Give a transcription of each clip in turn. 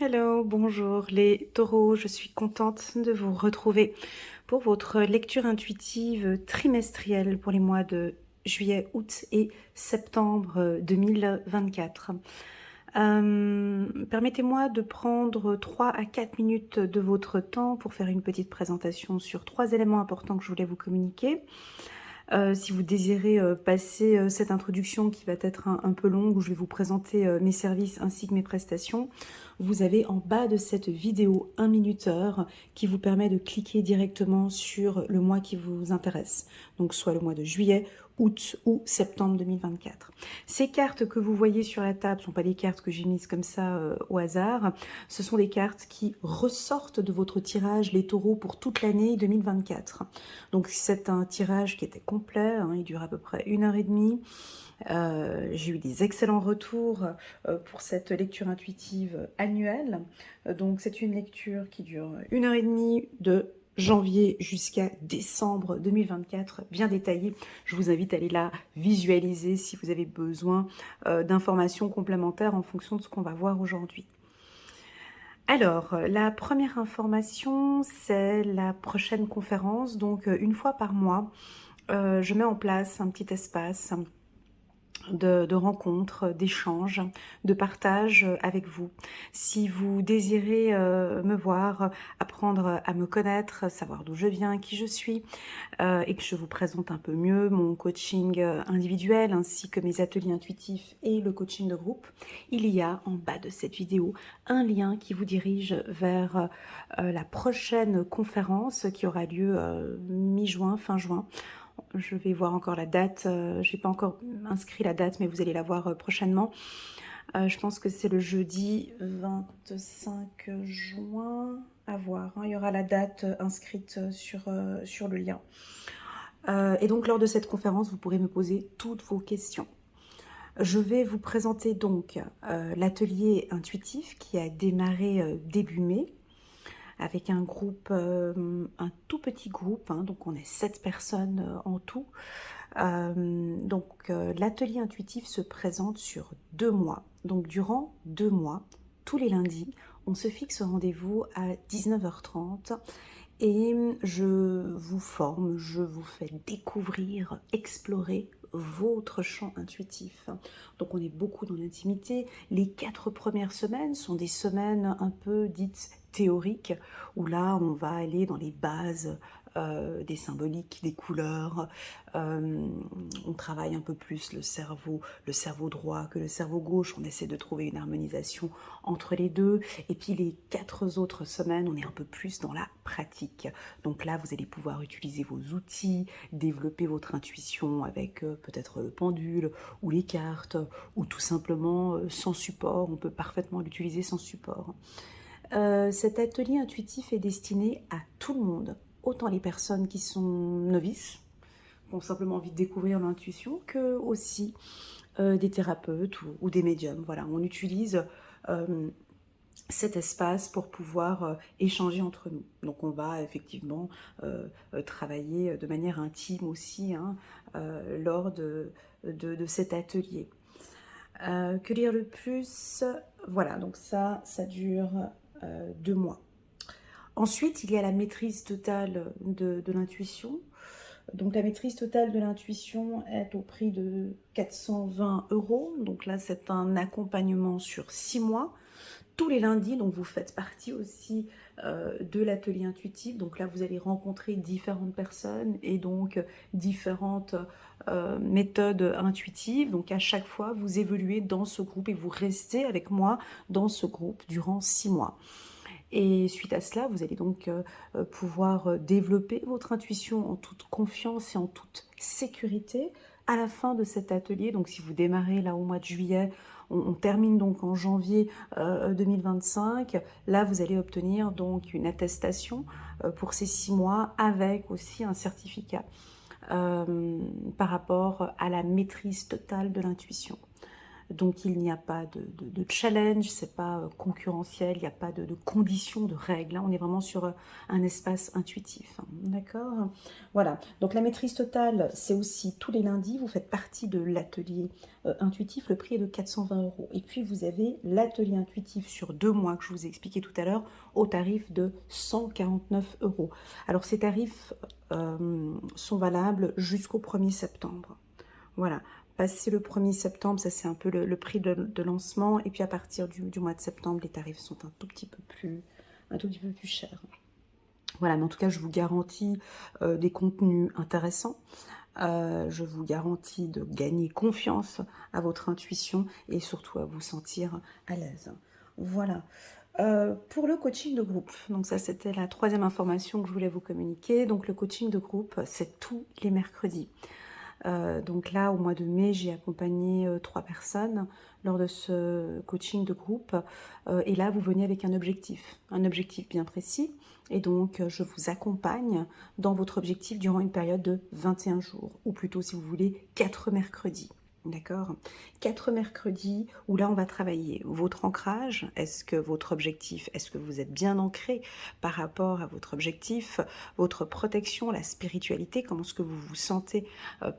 Hello, bonjour les taureaux, je suis contente de vous retrouver pour votre lecture intuitive trimestrielle pour les mois de juillet, août et septembre 2024. Permettez-moi de prendre 3 à 4 minutes de votre temps pour faire une petite présentation sur 3 éléments importants que je voulais vous communiquer. Si vous désirez passer cette introduction qui va être un peu longue, où je vais vous présenter mes services ainsi que mes prestations, vous avez en bas de cette vidéo un minuteur qui vous permet de cliquer directement sur le mois qui vous intéresse. Donc soit le mois de juillet, août ou septembre 2024. Ces cartes que vous voyez sur la table ne sont pas des cartes que j'ai mises comme ça au hasard. Ce sont des cartes qui ressortent de votre tirage les taureaux pour toute l'année 2024. Donc c'est un tirage qui était complet, hein, il dure à peu près 1 h 30. J'ai eu des excellents retours pour cette lecture intuitive annuelle. Donc c'est une lecture qui dure 1 h 30 de janvier jusqu'à décembre 2024, bien détaillée. Je vous invite à aller la visualiser si vous avez besoin d'informations complémentaires en fonction de ce qu'on va voir aujourd'hui. Alors, la première information, c'est la prochaine conférence. Donc, une fois par mois, je mets en place un petit espace de rencontres, d'échanges, de partage avec vous. Si vous désirez me voir, apprendre à me connaître, savoir d'où je viens, qui je suis, et que je vous présente un peu mieux mon coaching individuel ainsi que mes ateliers intuitifs et le coaching de groupe, il y a en bas de cette vidéo un lien qui vous dirige vers la prochaine conférence qui aura lieu mi-juin, fin juin. Je vais voir encore la date, je n'ai pas encore inscrit la date, mais vous allez la voir prochainement. Je pense que c'est le jeudi 25 juin, à voir, hein. Il y aura la date inscrite sur le lien. Et donc lors de cette conférence, vous pourrez me poser toutes vos questions. Je vais vous présenter donc l'atelier intuitif qui a démarré début mai, avec un groupe, un tout petit groupe, hein, donc on est 7 personnes en tout. L'atelier intuitif se présente sur 2 mois. Donc durant 2 mois, tous les lundis, on se fixe rendez-vous à 19 h 30 et je vous forme, je vous fais découvrir, explorer votre champ intuitif. Donc on est beaucoup dans l'intimité. Les 4 premières semaines sont des semaines un peu dites théoriques, où là on va aller dans les bases des symboliques, des couleurs. On travaille un peu plus le cerveau droit que le cerveau gauche. On essaie de trouver une harmonisation entre les deux. Et puis les 4 autres semaines, on est un peu plus dans la pratique. Donc là, vous allez pouvoir utiliser vos outils, développer votre intuition avec peut-être le pendule ou les cartes, ou tout simplement sans support. On peut parfaitement l'utiliser sans support. Cet atelier intuitif est destiné à tout le monde, autant les personnes qui sont novices, qui ont simplement envie de découvrir l'intuition, que aussi des thérapeutes ou des médiums. Voilà, on utilise cet espace pour pouvoir échanger entre nous. Donc on va effectivement travailler de manière intime aussi, hein, lors de cet atelier. Que lire le plus? Voilà, donc ça dure 2 mois. Ensuite, il y a la maîtrise totale de l'intuition. Donc la maîtrise totale de l'intuition est au prix de 420 €. Donc là, c'est un accompagnement sur 6 mois, tous les lundis. Donc vous faites partie aussi de l'atelier intuitif. Donc là, vous allez rencontrer différentes personnes et donc différentes méthodes intuitives. Donc à chaque fois, vous évoluez dans ce groupe et vous restez avec moi dans ce groupe durant 6 mois. Et suite à cela, vous allez donc pouvoir développer votre intuition en toute confiance et en toute sécurité à la fin de cet atelier. Donc si vous démarrez là au mois de juillet, on termine donc en janvier 2025. Là, vous allez obtenir donc une attestation pour ces 6 mois avec aussi un certificat par rapport à la maîtrise totale de l'intuition. Donc il n'y a pas de challenge, c'est pas concurrentiel, il n'y a pas de conditions, de règles. Hein. On est vraiment sur un espace intuitif. Hein. D'accord? Voilà. Donc la maîtrise totale, c'est aussi tous les lundis, vous faites partie de l'atelier intuitif, le prix est de 420 €. Et puis vous avez l'atelier intuitif sur 2 mois que je vous ai expliqué tout à l'heure au tarif de 149 €. Alors ces tarifs sont valables jusqu'au 1er septembre. Voilà, passé le 1er septembre, ça c'est un peu le prix de lancement, et puis à partir du mois de septembre, les tarifs sont un tout petit peu plus chers. Voilà, mais en tout cas, je vous garantis des contenus intéressants. Je vous garantis de gagner confiance à votre intuition et surtout à vous sentir à l'aise. Voilà. Pour le coaching de groupe, donc ça c'était la 3e information que je voulais vous communiquer. Donc le coaching de groupe, c'est tous les mercredis. Donc là, au mois de mai, j'ai accompagné 3 personnes lors de ce coaching de groupe. Et là, vous venez avec un objectif bien précis. Et donc, je vous accompagne dans votre objectif durant une période de 21 jours, ou plutôt, si vous voulez, 4 mercredis. D'accord? 4 mercredis où là on va travailler votre ancrage. Est-ce que votre objectif, est-ce que vous êtes bien ancré par rapport à votre objectif, votre protection, la spiritualité, comment est-ce que vous vous sentez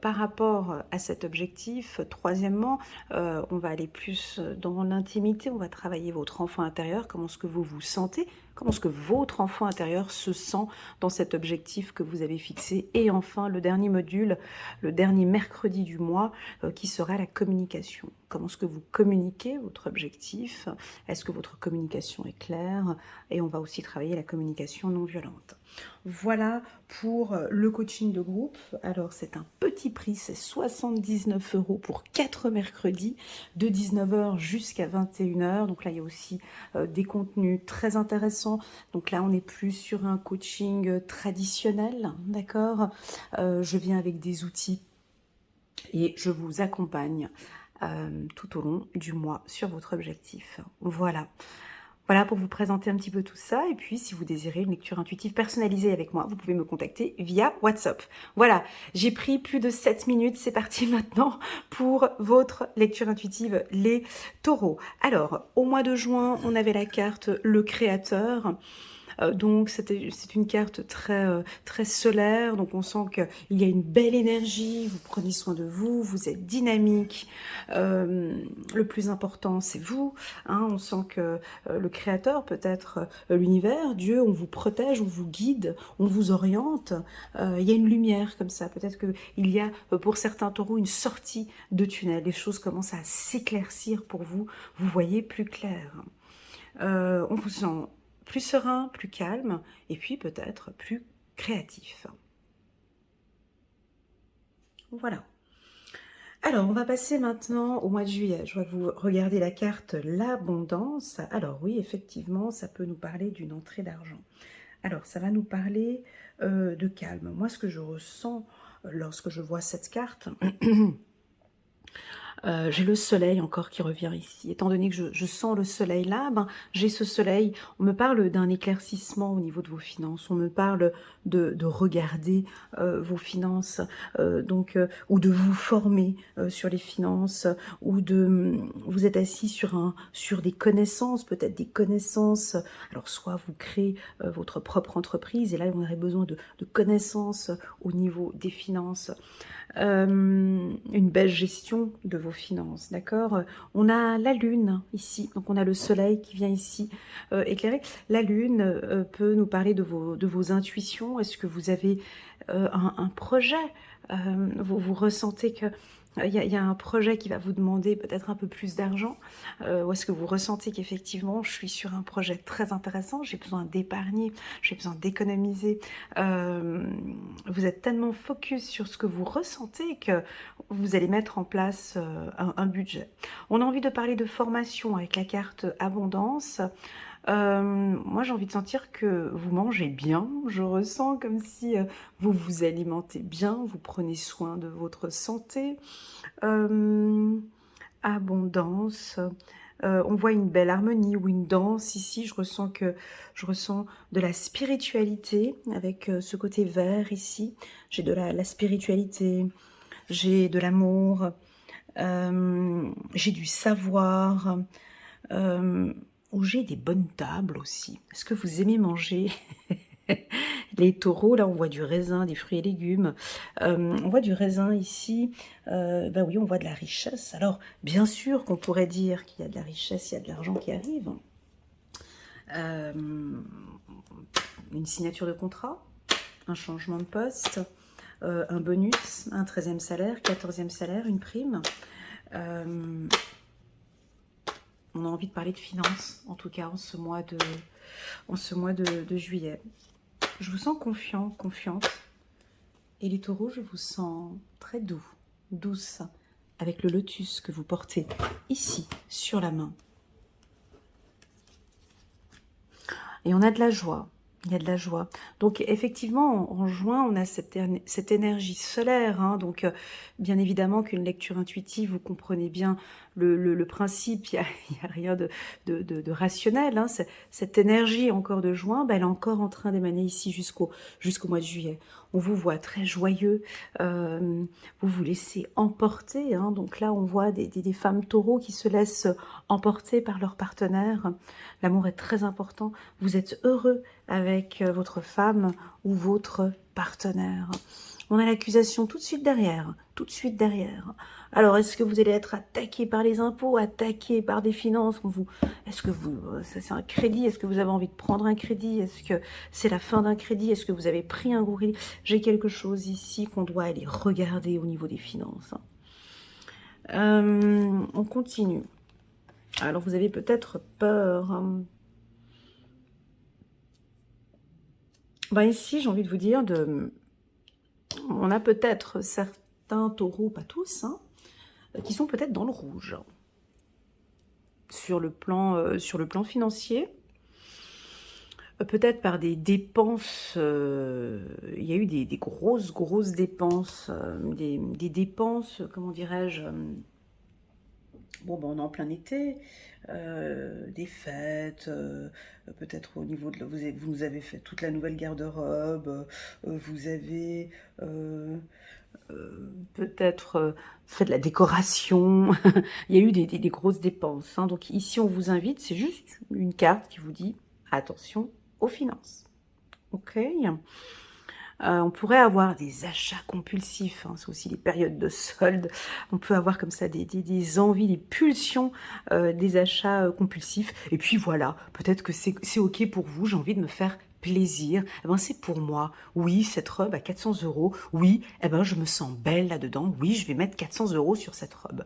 par rapport à cet objectif. Troisièmement, on va aller plus dans l'intimité, on va travailler votre enfant intérieur, comment est-ce que vous vous sentez, comment est-ce que votre enfant intérieur se sent dans cet objectif que vous avez fixé. Et enfin, le dernier module, le dernier mercredi du mois, qui sera la communication. Comment est-ce que vous communiquez votre objectif? Est-ce que votre communication est claire? Et on va aussi travailler la communication non violente. Voilà pour le coaching de groupe. Alors c'est un petit prix, c'est 79 € pour 4 mercredis de 19 h jusqu'à 21 h. Donc là il y a aussi des contenus très intéressants. Donc là on est plus sur un coaching traditionnel, d'accord? Je viens avec des outils et je vous accompagne tout au long du mois sur votre objectif. Voilà. Voilà pour vous présenter un petit peu tout ça. Et puis, si vous désirez une lecture intuitive personnalisée avec moi, vous pouvez me contacter via WhatsApp. Voilà, j'ai pris plus de 7 minutes. C'est parti maintenant pour votre lecture intuitive, les taureaux. Alors, au mois de juin, on avait la carte Le Créateur. Donc c'est une carte très solaire, donc on sent qu'il y a une belle énergie, vous prenez soin de vous, vous êtes dynamique, le plus important c'est vous, hein, on sent que le créateur, peut-être l'univers, Dieu, on vous protège, on vous guide, on vous oriente, il y a une lumière comme ça, peut-être qu'il y a pour certains taureaux une sortie de tunnel, les choses commencent à s'éclaircir pour vous, vous voyez plus clair. On vous sent plus serein, plus calme, et puis peut-être plus créatif. Voilà. Alors, on va passer maintenant au mois de juillet. Je vois que vous regardez la carte l'abondance. Alors oui, effectivement, ça peut nous parler d'une entrée d'argent. Alors, ça va nous parler de calme. Moi, ce que je ressens lorsque je vois cette carte... j'ai le soleil encore qui revient ici. Étant donné que je sens le soleil là, ben, j'ai ce soleil. On me parle d'un éclaircissement au niveau de vos finances. On me parle de regarder vos finances, ou de vous former sur les finances, ou vous êtes assis sur des connaissances, peut-être des connaissances. Alors soit vous créez votre propre entreprise, et là on aurait besoin de connaissances au niveau des finances. Une belle gestion de vos finances, d'accord? On a la lune ici, donc on a le soleil qui vient ici éclairer. La lune peut nous parler de vos intuitions. Est-ce que vous avez un projet? Vous ressentez que il y a un projet qui va vous demander peut-être un peu plus d'argent, ou est-ce que vous ressentez qu'effectivement je suis sur un projet très intéressant, j'ai besoin d'épargner, j'ai besoin d'économiser. Vous êtes tellement focus sur ce que vous ressentez que vous allez mettre en place un budget. On a envie de parler de formation avec la carte abondance. Moi j'ai envie de sentir que vous mangez bien, je ressens comme si vous vous alimentez bien, vous prenez soin de votre santé. Abondance, on voit une belle harmonie ou une danse ici, je ressens de la spiritualité avec ce côté vert ici, j'ai de la spiritualité, j'ai de l'amour, J'ai du savoir, ou j'ai des bonnes tables aussi. Est-ce que vous aimez manger? Les taureaux, là, on voit du raisin, des fruits et légumes. On voit du raisin ici. Ben oui, on voit de la richesse. Alors, bien sûr qu'on pourrait dire qu'il y a de la richesse, il y a de l'argent qui arrive. Euh, une signature de contrat, un changement de poste, un bonus, un 13e salaire, 14e salaire, une prime. On a envie de parler de finances, en tout cas en ce mois de juillet. Je vous sens confiant, confiante. Et les taureaux, je vous sens très doux, douce, avec le lotus que vous portez ici, sur la main. Et on a de la joie. Il y a de la joie. Donc effectivement, en juin, on a cette énergie solaire. Hein, donc bien évidemment qu'une lecture intuitive, vous comprenez bien le principe, il n'y a rien de rationnel. Hein, cette énergie encore de juin, ben, elle est encore en train d'émaner ici jusqu'au mois de juillet. On vous voit très joyeux, vous vous laissez emporter. Hein, donc là, on voit des femmes taureaux qui se laissent emporter par leur partenaire. L'amour est très important. Vous êtes heureux avec votre femme ou votre partenaire. On a l'accusation tout de suite derrière, tout de suite derrière. Alors, est-ce que vous allez être attaqué par les impôts, attaqué par des finances? Est-ce que c'est un crédit? Est-ce que vous avez envie de prendre un crédit? Est-ce que c'est la fin d'un crédit? Est-ce que vous avez pris un gros crédit? J'ai quelque chose ici qu'on doit aller regarder au niveau des finances. On continue. Alors, vous avez peut-être peur. Ben ici, j'ai envie de vous dire, on a peut-être certains taureaux, pas tous, hein, qui sont peut-être dans le rouge. Sur le plan financier, peut-être par des dépenses, il y a eu des grosses dépenses, des dépenses, comment dirais-je, bon, ben, on est en plein été, des fêtes, peut-être au niveau de... Vous nous avez fait toute la nouvelle garde-robe, vous avez peut-être fait de la décoration, il y a eu des grosses dépenses. Hein. Donc ici, on vous invite, c'est juste une carte qui vous dit attention aux finances. Ok. On pourrait avoir des achats compulsifs, hein, c'est aussi les périodes de solde. On peut avoir comme ça des envies, des pulsions, des achats compulsifs. Et puis voilà, peut-être que c'est ok pour vous, j'ai envie de me faire plaisir. Eh ben, c'est pour moi. Oui, cette robe à 400 €. Oui, eh ben, je me sens belle là-dedans. Oui, je vais mettre 400 € sur cette robe.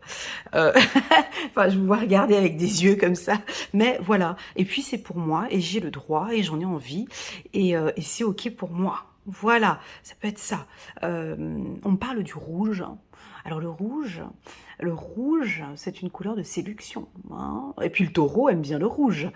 Enfin, je vous vois regarder avec des yeux comme ça. Mais voilà. Et puis, c'est pour moi et j'ai le droit et j'en ai envie. Et c'est ok pour moi. Voilà, ça peut être ça. On me parle du rouge. Alors le rouge, c'est une couleur de séduction. Hein. Et puis le taureau aime bien le rouge.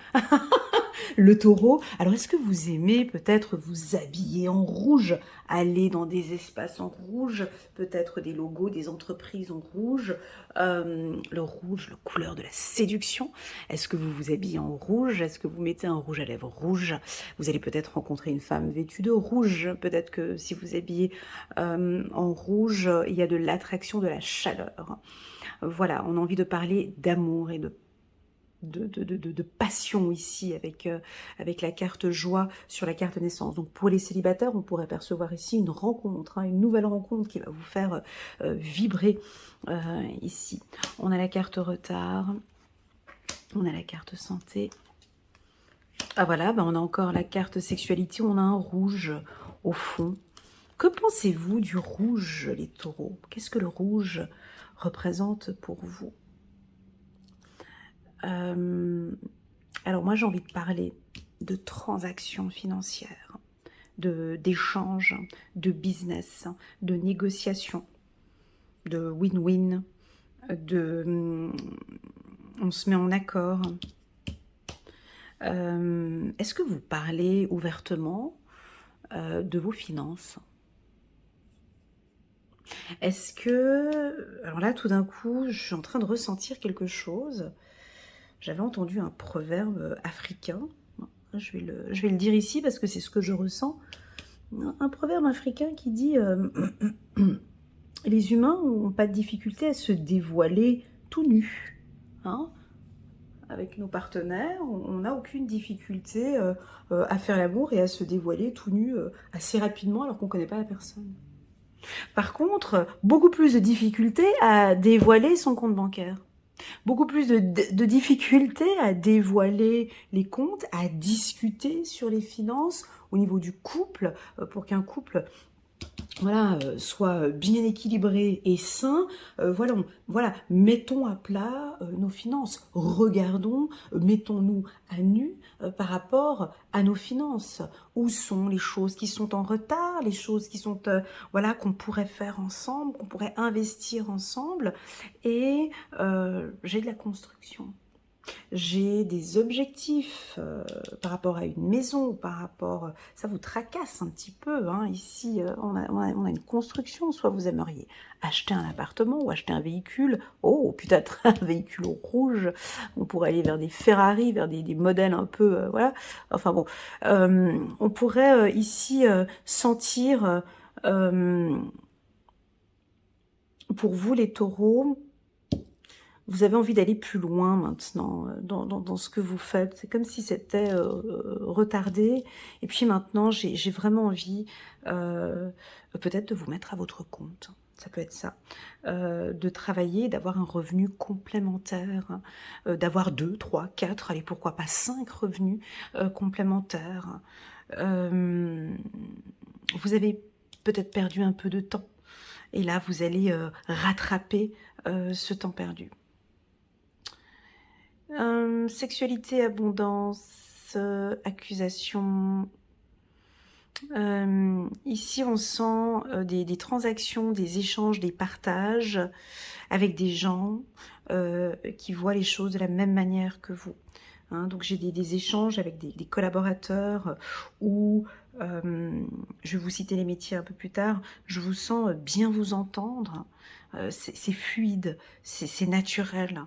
Le taureau, alors est-ce que vous aimez peut-être vous habiller en rouge, aller dans des espaces en rouge, peut-être des logos des entreprises en rouge, le rouge, la couleur de la séduction. Est-ce que vous vous habillez en rouge? Est-ce que vous mettez un rouge à lèvres rouge? Vous allez peut-être rencontrer une femme vêtue de rouge. Peut-être que si vous habillez en rouge, il y a de l'attraction, de la chaleur. Voilà, on a envie de parler d'amour et de passion ici avec la carte joie sur la carte naissance. Donc pour les célibataires, on pourrait percevoir ici une rencontre, hein, une nouvelle rencontre qui va vous faire vibrer ici. On a la carte retard, on a la carte santé. Ah voilà, ben on a encore la carte sexualité, on a un rouge au fond. Que pensez-vous du rouge, les taureaux? Qu'est-ce que le rouge représente pour vous? Alors moi j'ai envie de parler de transactions financières, d'échanges, de business, de négociations, de win-win, on se met en accord. Est-ce que vous parlez ouvertement de vos finances? Est-ce que... Alors là, tout d'un coup, je suis en train de ressentir quelque chose. J'avais entendu un proverbe africain. Je vais le dire ici parce que c'est ce que je ressens. Un proverbe africain qui dit Les humains n'ont pas de difficulté à se dévoiler tout nus. Hein. Avec nos partenaires, on n'a aucune difficulté à faire l'amour et à se dévoiler tout nu assez rapidement alors qu'on ne connaît pas la personne. Par contre, beaucoup plus de difficultés à dévoiler son compte bancaire. Beaucoup plus de difficultés à dévoiler les comptes, à discuter sur les finances au niveau du couple, pour qu'un couple voilà, soit bien équilibré et sain. Voilà, mettons à plat nos finances. Regardons, mettons-nous à nu par rapport à nos finances. Où sont les choses qui sont en retard, les choses qui sont, voilà, qu'on pourrait faire ensemble, qu'on pourrait investir ensemble. Et j'ai de la construction. J'ai des objectifs par rapport à une maison, par rapport... Ça vous tracasse un petit peu, hein. Ici, on a une construction. Soit vous aimeriez acheter un appartement ou acheter un véhicule. Oh, peut-être un véhicule rouge. On pourrait aller vers des Ferrari, vers des modèles un peu... voilà. Enfin bon, on pourrait ici sentir... pour vous, les taureaux... Vous avez envie d'aller plus loin maintenant dans ce que vous faites. C'est comme si c'était retardé. Et puis maintenant, j'ai vraiment envie peut-être de vous mettre à votre compte. Ça peut être ça. De travailler, d'avoir un revenu complémentaire. D'avoir 2, 3, 4, allez, pourquoi pas 5 revenus complémentaires. Vous avez peut-être perdu un peu de temps. Et là, vous allez rattraper ce temps perdu. Sexualité, abondance, accusation. Ici, on sent des transactions, des échanges, des partages avec des gens qui voient les choses de la même manière que vous. Hein, donc, j'ai des échanges avec des collaborateurs où, je vais vous citer les métiers un peu plus tard, je vous sens bien vous entendre. C'est fluide, c'est naturel.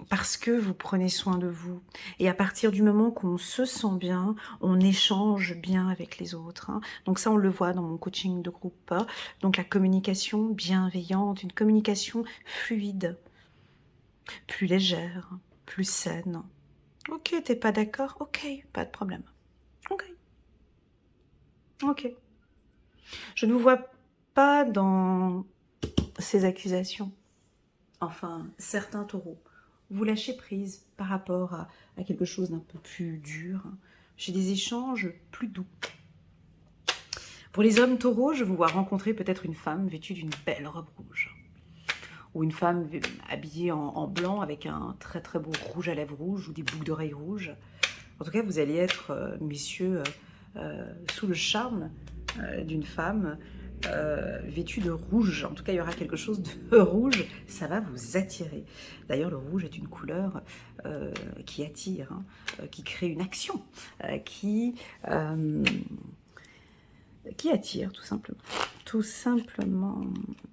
Parce que vous prenez soin de vous. Et à partir du moment qu'on se sent bien, on échange bien avec les autres. Hein. Donc ça, on le voit dans mon coaching de groupe. Donc la communication bienveillante, une communication fluide, plus légère, plus saine. Ok, t'es pas d'accord? Ok, pas de problème. Ok. Ok. Je ne vous vois pas dans ces accusations. Enfin, certains taureaux. Vous lâchez prise par rapport à quelque chose d'un peu plus dur. J'ai des échanges plus doux. Pour les hommes taureaux, je vous vois rencontrer peut-être une femme vêtue d'une belle robe rouge. Ou une femme habillée en blanc avec un très très beau rouge à lèvres rouge ou des boucles d'oreilles rouges. En tout cas, vous allez être, messieurs, sous le charme d'une femme vêtue de rouge. En tout cas, il y aura quelque chose de rouge, ça va vous attirer. D'ailleurs, le rouge est une couleur qui attire, hein, qui crée une action, qui attire, tout simplement. Tout simplement.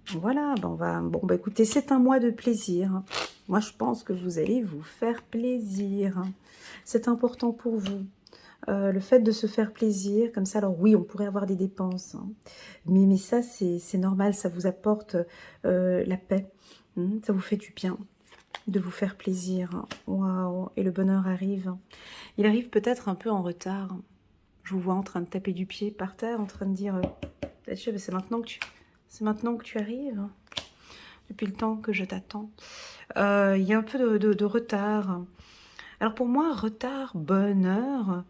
Voilà, bon, écoutez, c'est un mois de plaisir. Moi, je pense que vous allez vous faire plaisir. C'est important pour vous. Le fait de se faire plaisir, comme ça, alors oui, on pourrait avoir des dépenses, hein, mais ça, c'est normal, ça vous apporte la paix, hein, ça vous fait du bien de vous faire plaisir. Waouh, et le bonheur arrive. Il arrive peut-être un peu en retard. Je vous vois en train de taper du pied par terre, en train de dire c'est maintenant que tu arrives, depuis le temps que je t'attends. Il y a un peu de retard. Alors pour moi, retard, bonheur,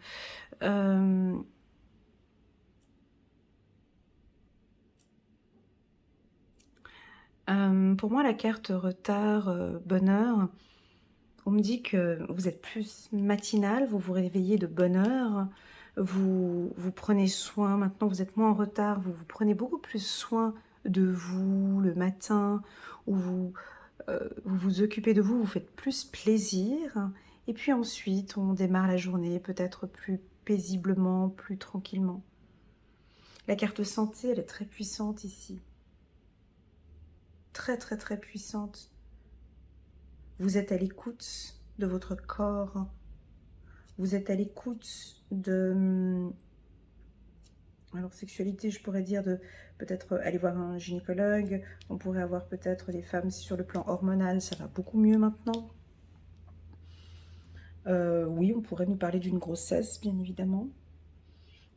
pour moi, la carte retard, bonheur, on me dit que vous êtes plus matinal, vous vous réveillez de bonne heure, vous prenez soin, maintenant vous êtes moins en retard, vous prenez beaucoup plus soin de vous le matin, où vous vous occupez de vous, vous faites plus plaisir, et puis ensuite on démarre la journée peut-être plus paisiblement, plus tranquillement. La carte santé, elle est très puissante ici. Très très très puissante. Vous êtes à l'écoute de votre corps. Vous êtes à l'écoute de Alors, sexualité, je pourrais dire de peut-être aller voir un gynécologue. On pourrait avoir peut-être des femmes sur le plan hormonal, ça va beaucoup mieux maintenant. Oui, on pourrait nous parler d'une grossesse, bien évidemment.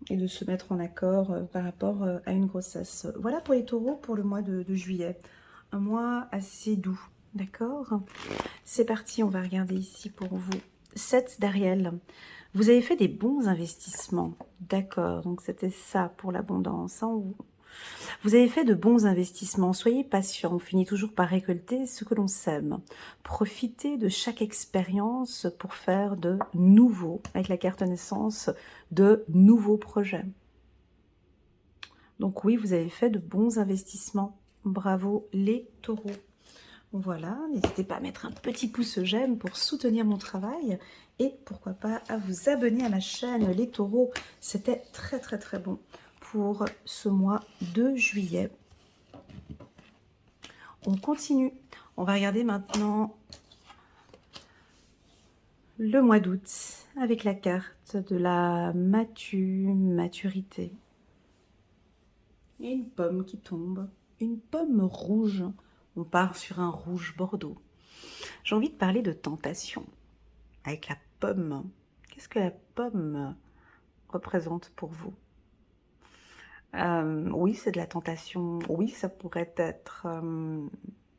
Et de se mettre en accord par rapport à une grossesse. Voilà pour les taureaux pour le mois de juillet. Un mois assez doux, d'accord? C'est parti, on va regarder ici pour vous. 7 d'Ariel. Vous avez fait des bons investissements, d'accord? Donc c'était ça pour l'abondance. Hein, vous avez fait de bons investissements, soyez patient, on finit toujours par récolter ce que l'on sème. Profitez de chaque expérience pour faire de nouveaux, avec la carte naissance, de nouveaux projets. Donc oui, vous avez fait de bons investissements. Bravo les taureaux. Voilà, n'hésitez pas à mettre un petit pouce j'aime pour soutenir mon travail et pourquoi pas à vous abonner à ma chaîne les taureaux. C'était très très très bon pour ce mois de juillet. On continue. On va regarder maintenant le mois d'août avec la carte de la maturité. Et une pomme qui tombe, une pomme rouge. On part sur un rouge bordeaux. J'ai envie de parler de tentation avec la pomme. Qu'est-ce que la pomme représente pour vous? Oui, c'est de la tentation. Oui, ça pourrait être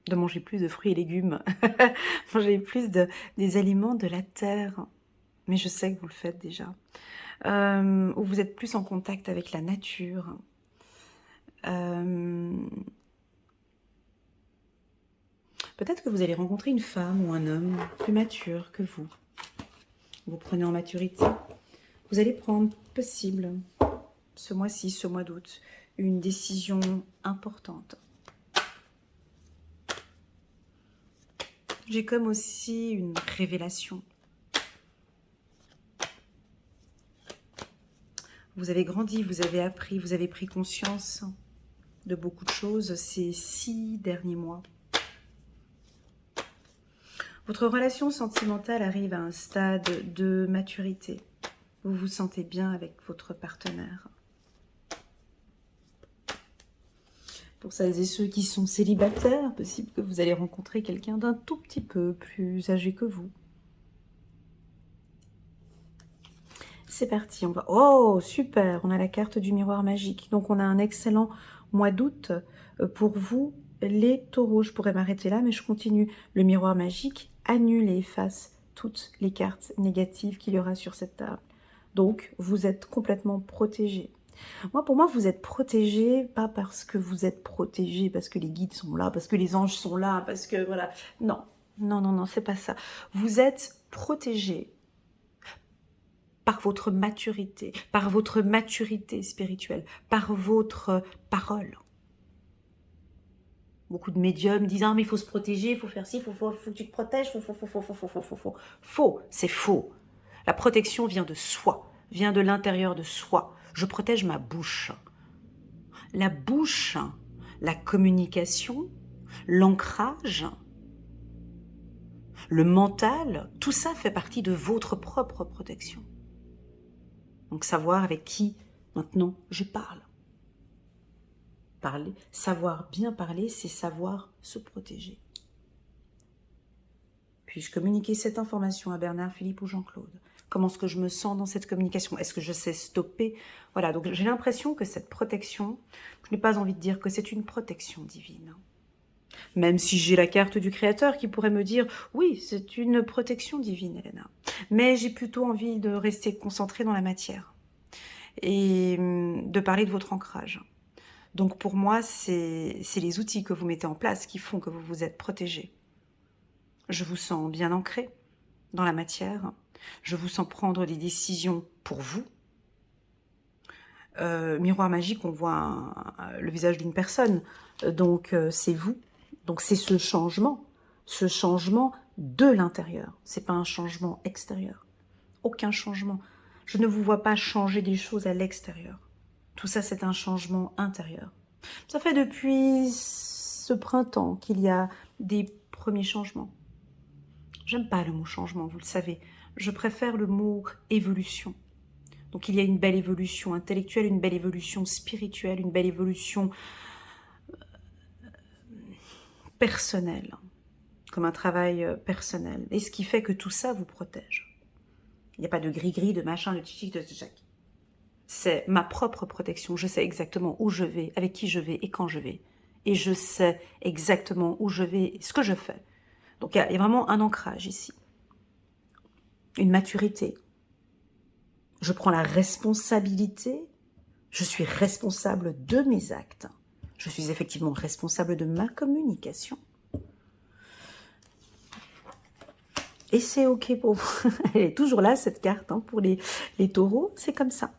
de manger plus de fruits et légumes, manger plus des aliments de la terre. Mais je sais que vous le faites déjà. Ou vous êtes plus en contact avec la nature. Peut-être que vous allez rencontrer une femme ou un homme plus mature que vous. Vous prenez en maturité. Vous allez prendre, possible, ce mois-ci, ce mois d'août, une décision importante. J'ai comme aussi une révélation. Vous avez grandi, vous avez appris, vous avez pris conscience de beaucoup de choses ces 6 derniers mois. Votre relation sentimentale arrive à un stade de maturité. Vous vous sentez bien avec votre partenaire. Pour celles et ceux qui sont célibataires, possible que vous allez rencontrer quelqu'un d'un tout petit peu plus âgé que vous. C'est parti, on va... Oh, super, on a la carte du miroir magique. Donc, on a un excellent mois d'août pour vous, les taureaux. Je pourrais m'arrêter là, mais je continue. Le miroir magique annule et efface toutes les cartes négatives qu'il y aura sur cette table. Donc, vous êtes complètement protégés. Pour moi, vous êtes protégés, pas parce que vous êtes protégés, parce que les guides sont là, parce que les anges sont là, parce que voilà. Non, non, non, non, c'est pas ça. Vous êtes protégés par votre maturité spirituelle, par votre parole. Beaucoup de médiums disent « Ah, mais il faut se protéger, il faut faire ci, il faut que tu te protèges, faux, c'est faux. La protection vient de soi, vient de l'intérieur de soi. Je protège ma bouche. La bouche, la communication, l'ancrage, le mental, tout ça fait partie de votre propre protection. Donc savoir avec qui maintenant je parle. Savoir bien parler, c'est savoir se protéger. Puis-je communiquer cette information à Bernard, Philippe ou Jean-Claude? Comment est-ce que je me sens dans cette communication? Est-ce que je sais stopper? Voilà, donc j'ai l'impression que cette protection, je n'ai pas envie de dire que c'est une protection divine. Même si j'ai la carte du Créateur qui pourrait me dire « Oui, c'est une protection divine, Elena. » Mais j'ai plutôt envie de rester concentrée dans la matière et de parler de votre ancrage. Donc pour moi, c'est les outils que vous mettez en place qui font que vous vous êtes protégé. Je vous sens bien ancré dans la matière. Je vous sens prendre des décisions pour vous. Miroir magique, on voit le visage d'une personne. Donc c'est vous. Donc c'est ce changement de l'intérieur. C'est pas un changement extérieur. Aucun changement. Je ne vous vois pas changer des choses à l'extérieur. Tout ça, c'est un changement intérieur. Ça fait depuis ce printemps qu'il y a des premiers changements. J'aime pas le mot changement, vous le savez. Je préfère le mot évolution. Donc il y a une belle évolution intellectuelle, une belle évolution spirituelle, une belle évolution personnelle, comme un travail personnel. Et ce qui fait que tout ça vous protège. Il n'y a pas de gris-gris, de machin, de chichi, de jack. C'est ma propre protection. Je sais exactement où je vais, avec qui je vais et quand je vais. Et je sais exactement où je vais et ce que je fais. Donc il y a vraiment un ancrage ici. Une maturité. Je prends la responsabilité. Je suis responsable de mes actes. Je suis effectivement responsable de ma communication. Et c'est OK pour vous. Elle est toujours là, cette carte, hein, pour les taureaux. C'est comme ça.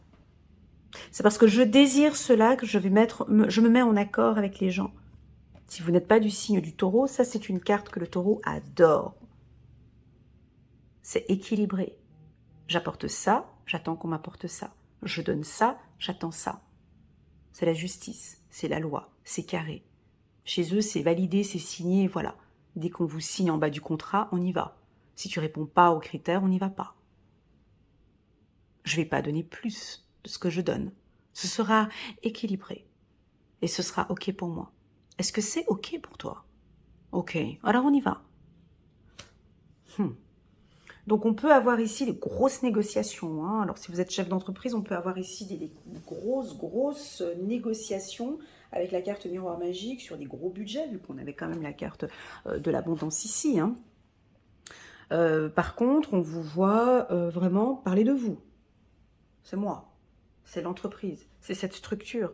C'est parce que je désire cela que je me mets en accord avec les gens. Si vous n'êtes pas du signe du taureau, ça c'est une carte que le taureau adore. C'est équilibré. J'apporte ça, j'attends qu'on m'apporte ça. Je donne ça, j'attends ça. C'est la justice, c'est la loi, c'est carré. Chez eux, c'est validé, c'est signé, voilà. Dès qu'on vous signe en bas du contrat, on y va. Si tu réponds pas aux critères, on n'y va pas. Je ne vais pas donner plus de ce que je donne. Ce sera équilibré. Et ce sera OK pour moi. Est-ce que c'est OK pour toi? OK, alors on y va. Donc on peut avoir ici des grosses négociations. Hein. Alors si vous êtes chef d'entreprise, on peut avoir ici des grosses négociations avec la carte miroir magique sur des gros budgets, vu qu'on avait quand même la carte de l'abondance ici. Hein. Par contre, on vous voit vraiment parler de vous. C'est moi, c'est l'entreprise, c'est cette structure.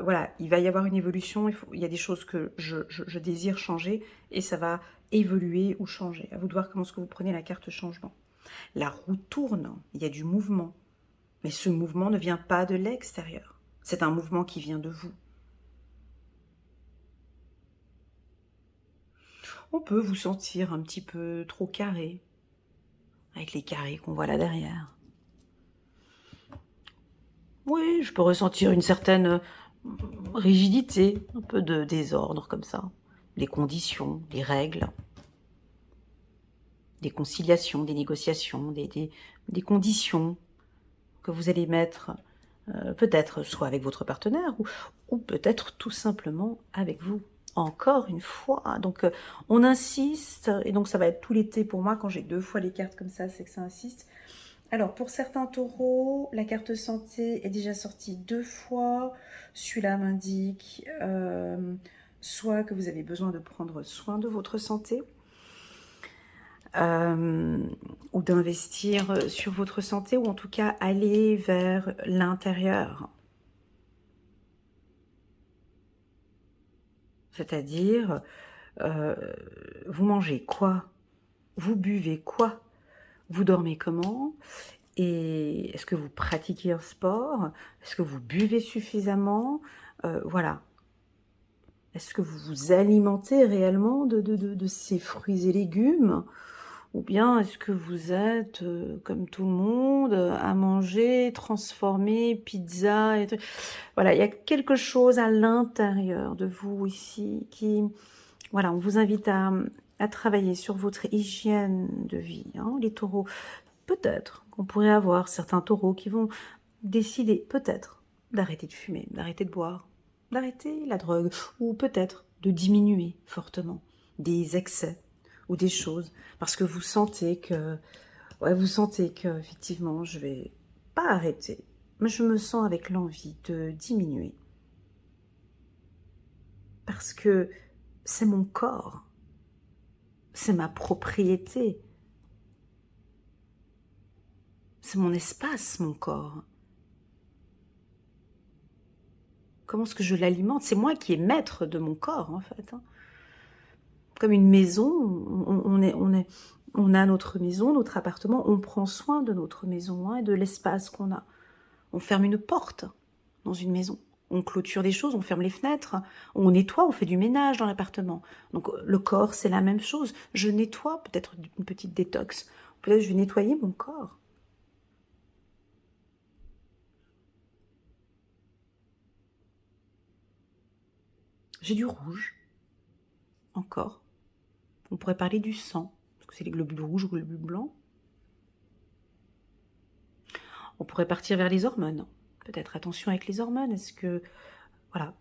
Voilà, il va y avoir une évolution, il y a des choses que je désire changer et ça va évoluer ou changer. À vous de voir comment est-ce que vous prenez la carte changement. La roue tourne, il y a du mouvement. Mais ce mouvement ne vient pas de l'extérieur. C'est un mouvement qui vient de vous. On peut vous sentir un petit peu trop carré, avec les carrés qu'on voit là derrière. Oui, je peux ressentir une certaine rigidité, un peu de désordre comme ça. Les conditions, les règles, des conciliations, des négociations, des conditions que vous allez mettre peut-être soit avec votre partenaire ou peut-être tout simplement avec vous. Encore une fois, donc on insiste, et donc ça va être tout l'été pour moi, quand j'ai 2 fois les cartes comme ça, c'est que ça insiste. Alors pour certains taureaux, la carte santé est déjà sortie 2 fois, celui-là m'indique soit que vous avez besoin de prendre soin de votre santé, ou d'investir sur votre santé, ou en tout cas aller vers l'intérieur. C'est-à-dire, vous mangez quoi? Vous buvez quoi? Vous dormez comment? Et est-ce que vous pratiquez un sport? Est-ce que vous buvez suffisamment? Voilà. Est-ce que vous vous alimentez réellement de ces fruits et légumes? Ou bien est-ce que vous êtes, comme tout le monde, à manger, transformer, pizza et tout. Voilà, il y a quelque chose à l'intérieur de vous ici qui... Voilà, on vous invite à travailler sur votre hygiène de vie. Hein, les taureaux, peut-être qu'on pourrait avoir certains taureaux qui vont décider, peut-être, d'arrêter de fumer, d'arrêter de boire, d'arrêter la drogue, ou peut-être de diminuer fortement des excès ou des choses, parce que vous sentez que, effectivement, je vais pas arrêter, mais je me sens avec l'envie de diminuer. Parce que c'est mon corps, c'est ma propriété, c'est mon espace, mon corps. Comment est-ce que je l'alimente? C'est moi qui est maître de mon corps, en fait. Hein. Comme une maison, on a notre maison, notre appartement, on prend soin de notre maison hein, et de l'espace qu'on a. On ferme une porte dans une maison. On clôture des choses, on ferme les fenêtres, on nettoie, on fait du ménage dans l'appartement. Donc le corps, c'est la même chose. Je nettoie, peut-être une petite détox. Peut-être je vais nettoyer mon corps. J'ai du rouge, encore. On pourrait parler du sang, parce que c'est les globules rouges ou les globules blancs. On pourrait partir vers les hormones. Peut-être attention avec les hormones. Est-ce que, voilà,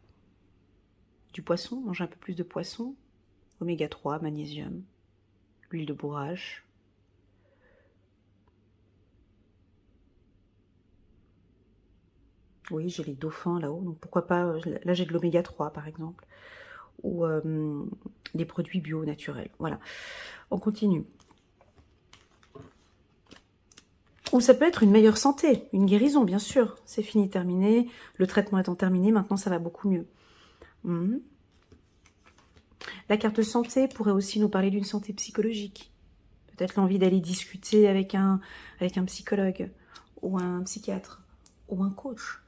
du poisson, manger un peu plus de poisson, oméga 3, magnésium, l'huile de bourrache. Oui, j'ai les dauphins là-haut, donc pourquoi pas, là j'ai de l'oméga 3 par exemple, ou des produits bio naturels. Voilà, on continue. Ou ça peut être une meilleure santé, une guérison bien sûr. C'est fini, terminé, le traitement étant terminé, maintenant ça va beaucoup mieux. La carte santé pourrait aussi nous parler d'une santé psychologique. Peut-être l'envie d'aller discuter avec un psychologue, ou un psychiatre, ou un coach,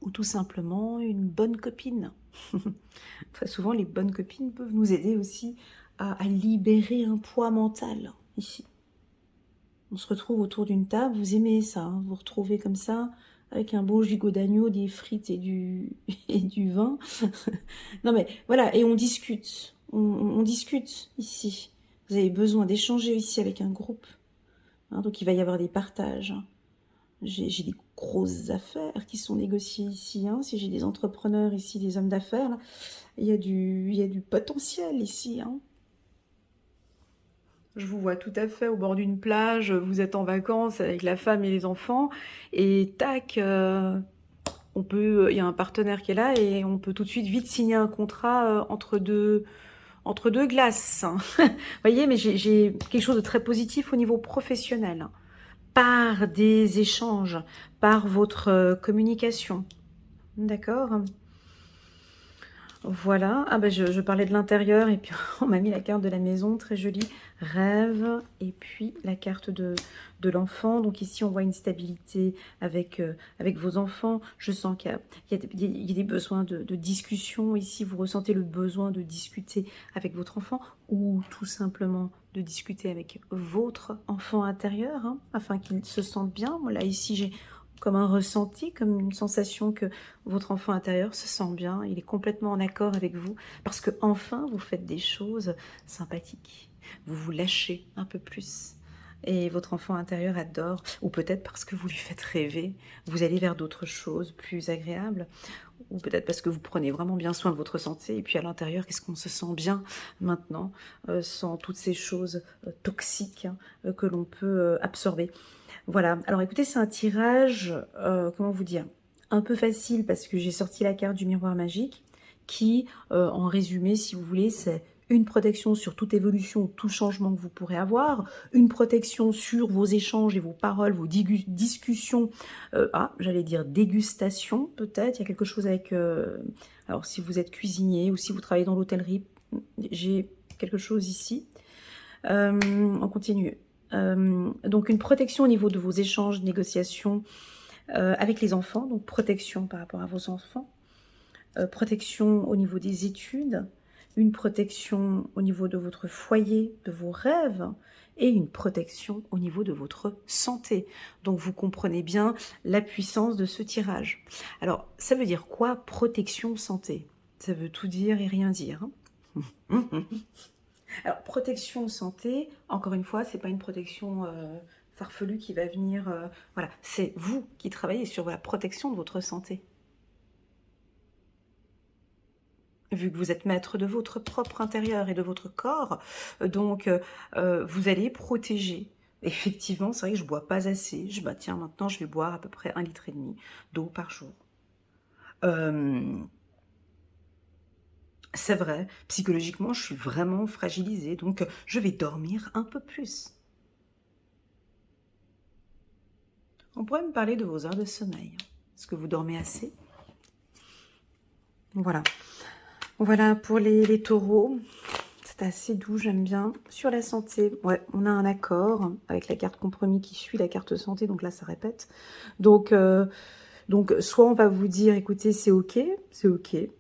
ou tout simplement une bonne copine. Très souvent, les bonnes copines peuvent nous aider aussi à libérer un poids mental, ici. On se retrouve autour d'une table, vous aimez ça, hein, vous retrouvez comme ça, avec un beau gigot d'agneau, des frites et du vin. Non mais voilà, et on discute. On discute ici. Vous avez besoin d'échanger ici avec un groupe. Hein, donc il va y avoir des partages. J'ai des grosses affaires qui sont négociées ici. Hein. Si j'ai des entrepreneurs ici, des hommes d'affaires, il y a du potentiel ici. Hein. Je vous vois tout à fait au bord d'une plage, vous êtes en vacances avec la femme et les enfants, et tac, il y a un partenaire qui est là et on peut tout de suite vite signer un contrat entre deux glaces. Vous voyez, mais j'ai quelque chose de très positif au niveau professionnel, par des échanges, par votre communication. D'accord? Voilà. Ah ben je parlais de l'intérieur et puis on m'a mis la carte de la maison, très jolie. Rêve. Et puis la carte de l'enfant. Donc ici, on voit une stabilité avec vos enfants. Je sens qu'il y a des besoins de discussion. Ici, vous ressentez le besoin de discuter avec votre enfant ou tout simplement de discuter avec votre enfant intérieur, hein, afin qu'il se sente bien. Moi, là, ici, j'ai comme un ressenti, comme une sensation que votre enfant intérieur se sent bien, il est complètement en accord avec vous, parce que enfin vous faites des choses sympathiques, vous vous lâchez un peu plus, et votre enfant intérieur adore, ou peut-être parce que vous lui faites rêver, vous allez vers d'autres choses plus agréables, ou peut-être parce que vous prenez vraiment bien soin de votre santé, et puis à l'intérieur, qu'est-ce qu'on se sent bien maintenant, sans toutes ces choses toxiques hein, que l'on peut absorber. Voilà, alors écoutez, c'est un tirage, comment vous dire, un peu facile parce que j'ai sorti la carte du miroir magique qui, en résumé, si vous voulez, c'est une protection sur toute évolution ou tout changement que vous pourrez avoir, une protection sur vos échanges et vos paroles, vos discussions, j'allais dire dégustation peut-être, il y a quelque chose avec, alors si vous êtes cuisinier ou si vous travaillez dans l'hôtellerie, j'ai quelque chose ici. On continue. Donc une protection au niveau de vos échanges, négociations avec les enfants, donc protection par rapport à vos enfants, protection au niveau des études, une protection au niveau de votre foyer, de vos rêves, et une protection au niveau de votre santé. Donc vous comprenez bien la puissance de ce tirage. Alors ça veut dire quoi, protection santé? Ça veut tout dire et rien dire. Hein. Alors, protection santé, encore une fois, c'est pas une protection farfelue qui va venir... voilà, c'est vous qui travaillez sur la protection de votre santé. Vu que vous êtes maître de votre propre intérieur et de votre corps, donc vous allez protéger. Effectivement, c'est vrai que je bois pas assez. Tiens, maintenant, je vais boire à peu près 1,5 litre d'eau par jour. C'est vrai, psychologiquement, je suis vraiment fragilisée, donc je vais dormir un peu plus. On pourrait me parler de vos heures de sommeil. Est-ce que vous dormez assez? Voilà. Voilà pour les taureaux. C'est assez doux, j'aime bien. Sur la santé, ouais, on a un accord avec la carte compromis qui suit la carte santé, donc là, ça répète. Donc soit on va vous dire, écoutez, c'est ok,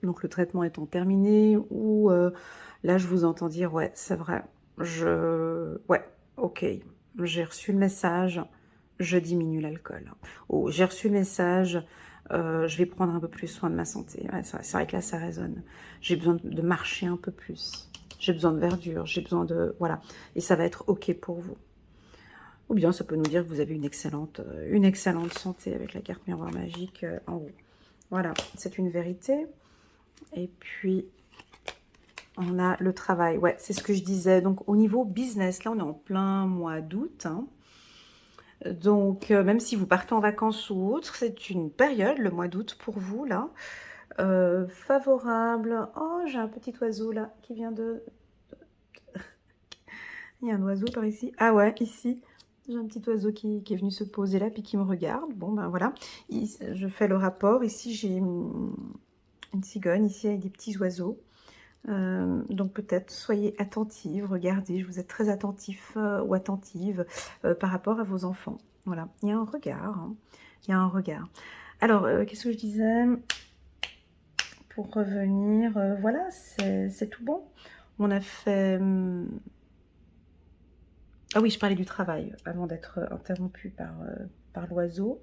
donc le traitement étant terminé, ou là, je vous entends dire, ouais, c'est vrai, ouais, ok, j'ai reçu le message, je diminue l'alcool. Oh, j'ai reçu le message, je vais prendre un peu plus soin de ma santé. Ouais, c'est vrai que là, ça résonne. J'ai besoin de marcher un peu plus. J'ai besoin de verdure, j'ai besoin de... Voilà. Et ça va être ok pour vous. Ou bien ça peut nous dire que vous avez une excellente santé avec la carte miroir magique en haut. Voilà, c'est une vérité. Et puis, on a le travail. Ouais, c'est ce que je disais. Donc, au niveau business, là, on est en plein mois d'août. Hein. Donc, même si vous partez en vacances ou autre, c'est une période, le mois d'août, pour vous, là, favorable. Oh, j'ai un petit oiseau, là, qui vient de... Il y a un oiseau par ici. Ah ouais, ici. J'ai un petit oiseau qui est venu se poser là, puis qui me regarde. Bon, ben voilà. Je fais le rapport. Ici, j'ai une cigogne, ici, avec des petits oiseaux. Donc peut-être soyez attentive, regardez, vous êtes très attentif ou attentive par rapport à vos enfants. Voilà, il y a un regard, hein. Il y a un regard. Alors, qu'est-ce que je disais? Pour revenir, voilà, c'est tout bon. On a fait... Ah oui, je parlais du travail avant d'être interrompue par l'oiseau.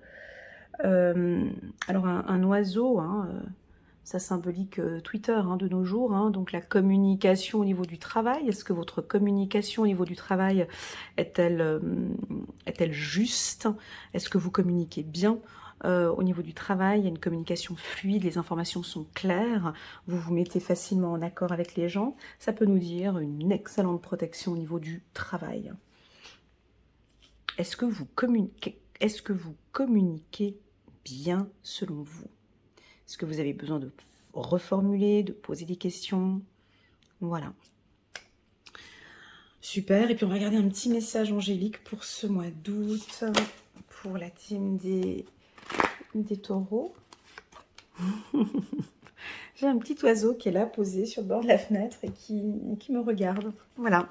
Alors un oiseau, hein, ça symbolique Twitter hein, de nos jours, hein, donc la communication au niveau du travail. Est-ce que votre communication au niveau du travail est-elle juste? Est-ce que vous communiquez bien au niveau du travail? Il y a une communication fluide, les informations sont claires, vous vous mettez facilement en accord avec les gens. Ça peut nous dire une excellente protection au niveau du travail. Est-ce que vous communiquez bien selon vous? Est-ce que vous avez besoin de reformuler, de poser des questions? Voilà. Super. Et puis on va regarder un petit message angélique pour ce mois d'août, pour la team des taureaux. J'ai un petit oiseau qui est là, posé sur le bord de la fenêtre et qui me regarde. Voilà.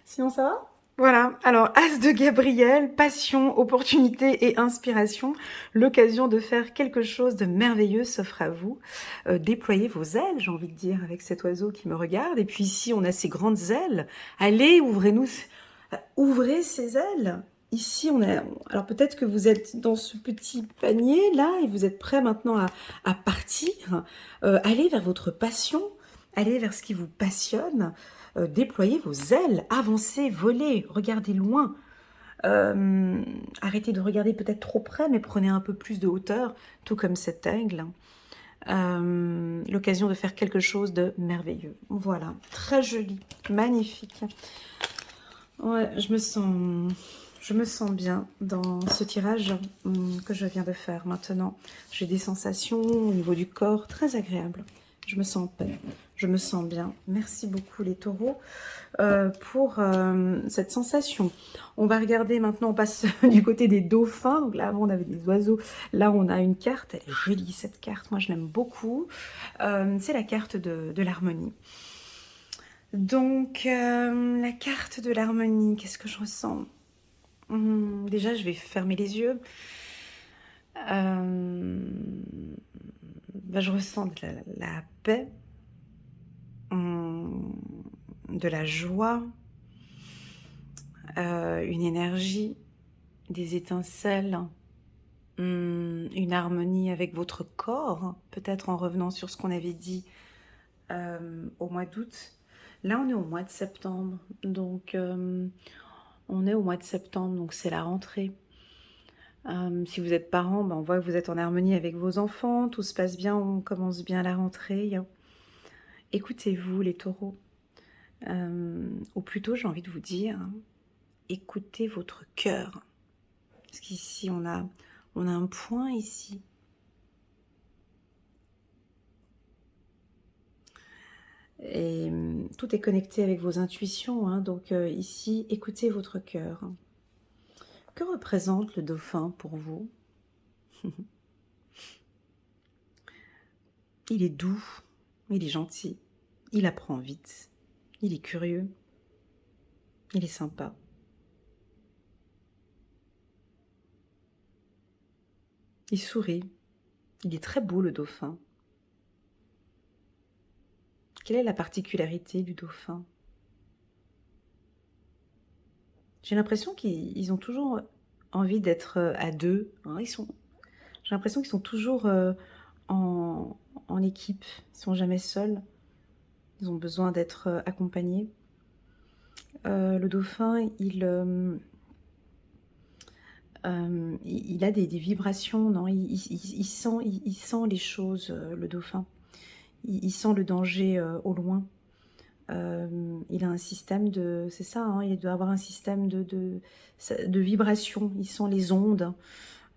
Sinon, ça va? Voilà, alors As de Gabriel, passion, opportunité et inspiration, l'occasion de faire quelque chose de merveilleux s'offre à vous. Déployez vos ailes, j'ai envie de dire, avec cet oiseau qui me regarde. Et puis ici, on a ces grandes ailes. Allez, ouvrez ces ailes. Ici, on a... Alors peut-être que vous êtes dans ce petit panier là et vous êtes prêt maintenant à partir. Allez vers votre passion, allez vers ce qui vous passionne. Déployez vos ailes, avancez, volez, regardez loin. Arrêtez de regarder peut-être trop près, mais prenez un peu plus de hauteur, tout comme cet aigle. L'occasion de faire quelque chose de merveilleux. Voilà, très joli, magnifique. Ouais, je me sens bien dans ce tirage que je viens de faire maintenant. J'ai des sensations au niveau du corps très agréables. Je me sens en paix, je me sens bien. Merci beaucoup les taureaux pour cette sensation. On va regarder maintenant, on passe du côté des dauphins. Donc là, avant, on avait des oiseaux. Là, on a une carte. Elle est jolie, cette carte. Moi, je l'aime beaucoup. C'est la carte de l'harmonie. Donc, la carte de l'harmonie, qu'est-ce que je ressens? Déjà, je vais fermer les yeux. Je ressens de la paix, de la joie, une énergie, des étincelles, une harmonie avec votre corps, peut-être en revenant sur ce qu'on avait dit au mois d'août. Là, on est au mois de septembre, donc c'est la rentrée. Si vous êtes parent, on voit que vous êtes en harmonie avec vos enfants, tout se passe bien, on commence bien la rentrée. Écoutez-vous les taureaux, ou plutôt j'ai envie de vous dire, écoutez votre cœur. Parce qu'ici on a un point ici. Et tout est connecté avec vos intuitions, hein, donc ici, écoutez votre cœur. Que représente le dauphin pour vous? Il est doux, il est gentil, il apprend vite, il est curieux, il est sympa. Il sourit, il est très beau le dauphin. Quelle est la particularité du dauphin? J'ai l'impression qu'ils ont toujours envie d'être à deux. Hein, j'ai l'impression qu'ils sont toujours en équipe, ils ne sont jamais seuls. Ils ont besoin d'être accompagnés. Le dauphin, Il a des vibrations, non, il sent les choses, le dauphin. Il sent le danger au loin. Il a un système de... C'est ça, hein, il doit avoir un système de vibration. Il sent les ondes.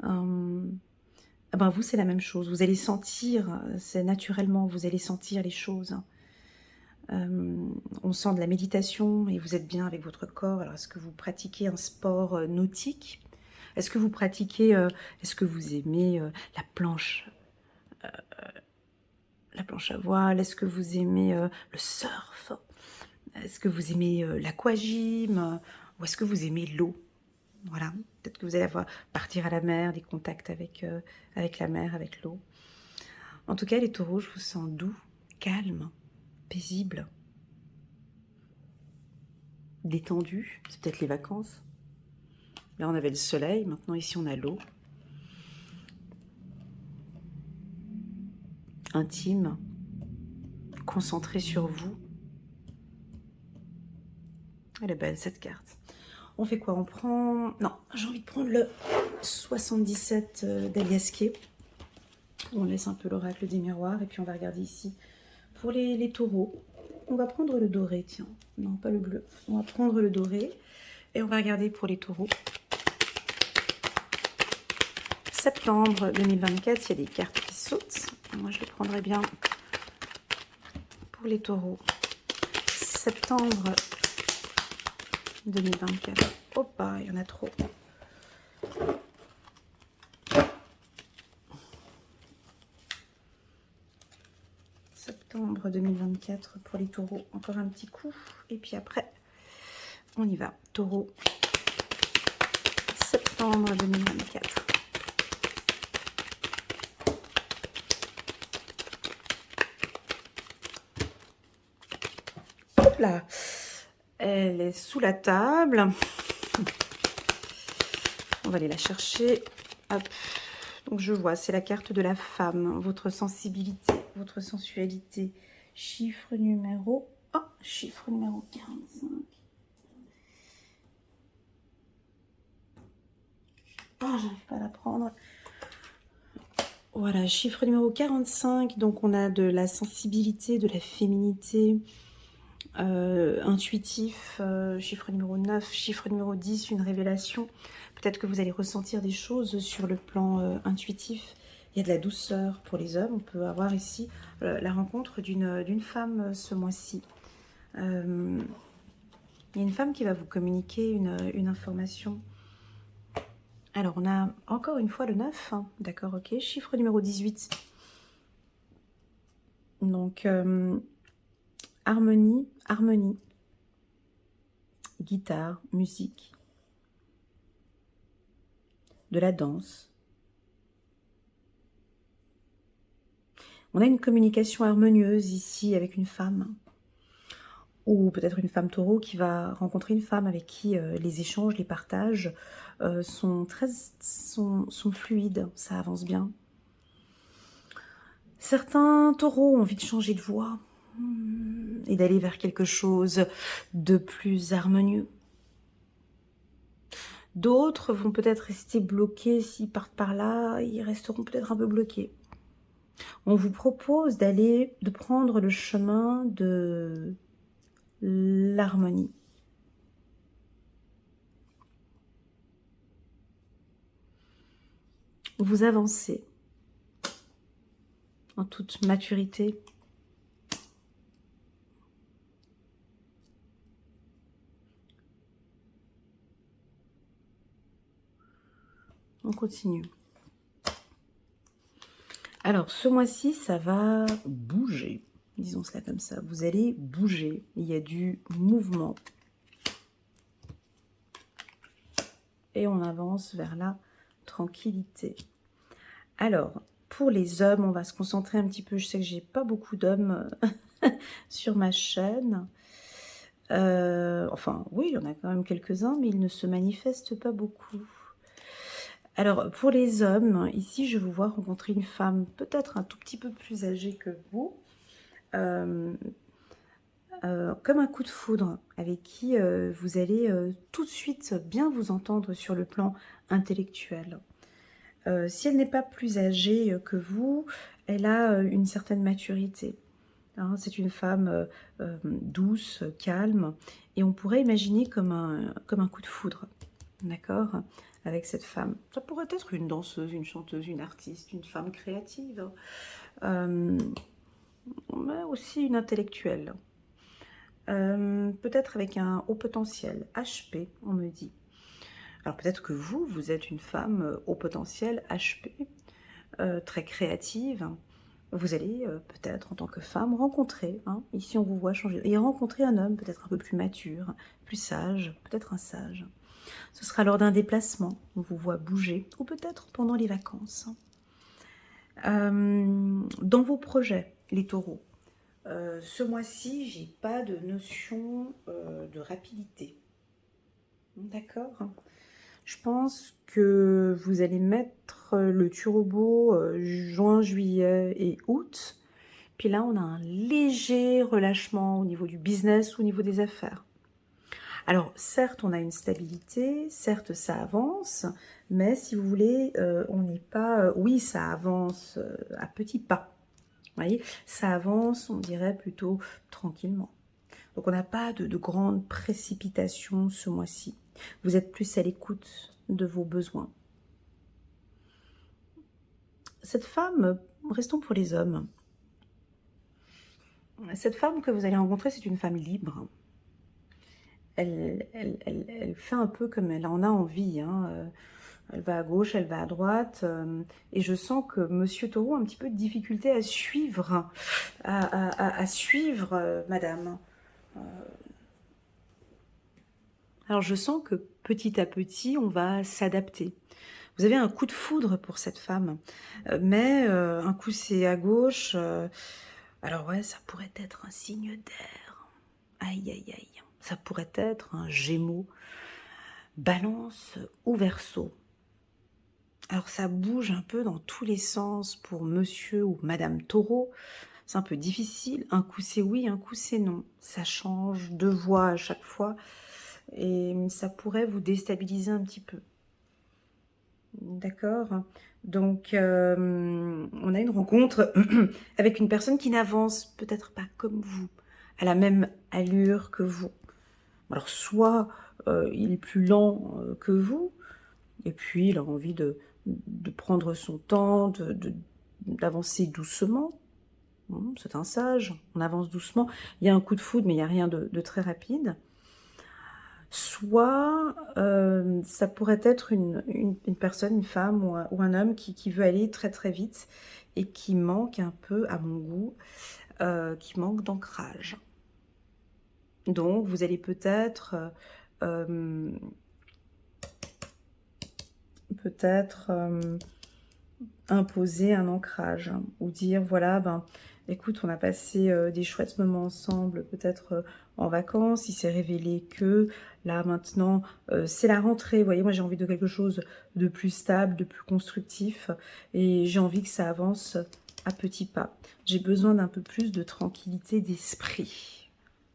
Ah ben vous, c'est la même chose. Vous allez sentir, c'est naturellement, vous allez sentir les choses. On sent de la méditation et vous êtes bien avec votre corps. Alors, est-ce que vous pratiquez un sport nautique? Est-ce que vous pratiquez, est-ce que vous aimez la planche à voile? Est-ce que vous aimez le surf? Est-ce que vous aimez l'aquagym? Ou est-ce que vous aimez l'eau? Voilà, peut-être que vous allez partir à la mer, des contacts avec la mer, avec l'eau. En tout cas, les taureaux, je vous sens doux, calme, paisible, détendu. C'est peut-être les vacances. Là, on avait le soleil, maintenant ici, on a l'eau. Intime, concentré sur vous. Elle est belle, cette carte. On fait quoi? On prend... Non, j'ai envie de prendre le 77 d'Aliasqué. On laisse un peu l'oracle des miroirs et puis on va regarder ici. Pour les taureaux, on va prendre le doré, tiens. Non, pas le bleu. On va prendre le doré et on va regarder pour les taureaux. Septembre 2024, il y a des cartes qui sautent. Moi, je le prendrais bien pour les taureaux. Septembre 2024. Hop, il y en a trop. Septembre 2024 pour les taureaux. Encore un petit coup. Et puis après, on y va. Taureau. Septembre 2024. Hop là. Elle est sous la table. On va aller la chercher. Hop. Donc je vois, c'est la carte de la femme. Votre sensibilité, votre sensualité. Chiffre numéro... Oh, chiffre numéro 45. Oh, j'arrive pas à la prendre. Voilà, chiffre numéro 45. Donc on a de la sensibilité, de la féminité. Intuitif, chiffre numéro 9, chiffre numéro 10, une révélation. Peut-être que vous allez ressentir des choses sur le plan intuitif. Il y a de la douceur pour les hommes. On peut avoir ici la rencontre d'une femme ce mois-ci. Il y a une femme qui va vous communiquer une information. Alors, on a encore une fois le 9. Hein. D'accord, ok. Chiffre numéro 18. Donc... harmonie, guitare, musique, de la danse. On a une communication harmonieuse ici avec une femme. Ou peut-être une femme taureau qui va rencontrer une femme avec qui les échanges, les partages sont fluides, ça avance bien. Certains taureaux ont envie de changer de voie et d'aller vers quelque chose de plus harmonieux. D'autres vont peut-être rester bloqués, s'ils partent par là, ils resteront peut-être un peu bloqués. On vous propose de prendre le chemin de l'harmonie. Vous avancez en toute maturité. On continue. Alors, ce mois-ci, ça va bouger. Disons cela comme ça. Vous allez bouger. Il y a du mouvement. Et on avance vers la tranquillité. Alors, pour les hommes, on va se concentrer un petit peu. Je sais que j'ai pas beaucoup d'hommes sur ma chaîne. Enfin, oui, il y en a quand même quelques-uns, mais ils ne se manifestent pas beaucoup. Alors, pour les hommes, ici, je vous vois rencontrer une femme peut-être un tout petit peu plus âgée que vous. comme un coup de foudre, avec qui vous allez tout de suite bien vous entendre sur le plan intellectuel. Si elle n'est pas plus âgée que vous, elle a une certaine maturité. Hein. C'est une femme douce, calme, et on pourrait imaginer comme un coup de foudre, d'accord, avec cette femme. Ça pourrait être une danseuse, une chanteuse, une artiste, une femme créative, mais aussi une intellectuelle. Peut-être avec un haut potentiel, HP, on me dit. Alors peut-être que vous êtes une femme au potentiel HP, très créative. Vous allez peut-être, en tant que femme, rencontrer, hein, ici on vous voit changer, et rencontrer un homme peut-être un peu plus mature, plus sage, peut-être un sage. Ce sera lors d'un déplacement, on vous voit bouger, ou peut-être pendant les vacances. Dans vos projets, les taureaux, ce mois-ci, j'ai pas de notion de rapidité. D'accord. Je pense que vous allez mettre le turbo juin, juillet et août. Puis là, on a un léger relâchement au niveau du business, au niveau des affaires. Alors, certes, on a une stabilité, certes, ça avance, mais si vous voulez, on n'est pas... oui, ça avance à petits pas. Vous voyez, ça avance, on dirait plutôt tranquillement. Donc, on n'a pas de grandes précipitations ce mois-ci. Vous êtes plus à l'écoute de vos besoins. Cette femme, restons pour les hommes. Cette femme que vous allez rencontrer, c'est une femme libre. Elle fait un peu comme elle en a envie. Hein. Elle va à gauche, elle va à droite. Et je sens que Monsieur Taureau a un petit peu de difficulté à suivre, à suivre Madame. Alors je sens que petit à petit, on va s'adapter. Vous avez un coup de foudre pour cette femme, mais un coup c'est à gauche. Alors ouais, ça pourrait être un signe d'air. Aïe, aïe, aïe. Ça pourrait être un Gémeaux, Balance ou Verseau. Alors ça bouge un peu dans tous les sens pour Monsieur ou Madame Taureau. C'est un peu difficile. Un coup c'est oui, un coup c'est non. Ça change de voix à chaque fois et ça pourrait vous déstabiliser un petit peu. D'accord. Donc, on a une rencontre avec une personne qui n'avance peut-être pas comme vous, à la même allure que vous. Alors, soit il est plus lent que vous, et puis il a envie de prendre son temps, d'avancer doucement. C'est un sage, on avance doucement. Il y a un coup de foudre, mais il n'y a rien de très rapide. Soit ça pourrait être une personne, une femme ou un homme qui veut aller très très vite et qui manque un peu, à mon goût, qui manque d'ancrage. Donc vous allez peut-être imposer un ancrage ou dire voilà, ben écoute, on a passé des chouettes moments ensemble, peut-être en vacances, il s'est révélé que là maintenant c'est la rentrée, vous voyez, moi j'ai envie de quelque chose de plus stable, de plus constructif, et j'ai envie que ça avance à petits pas. J'ai besoin d'un peu plus de tranquillité d'esprit.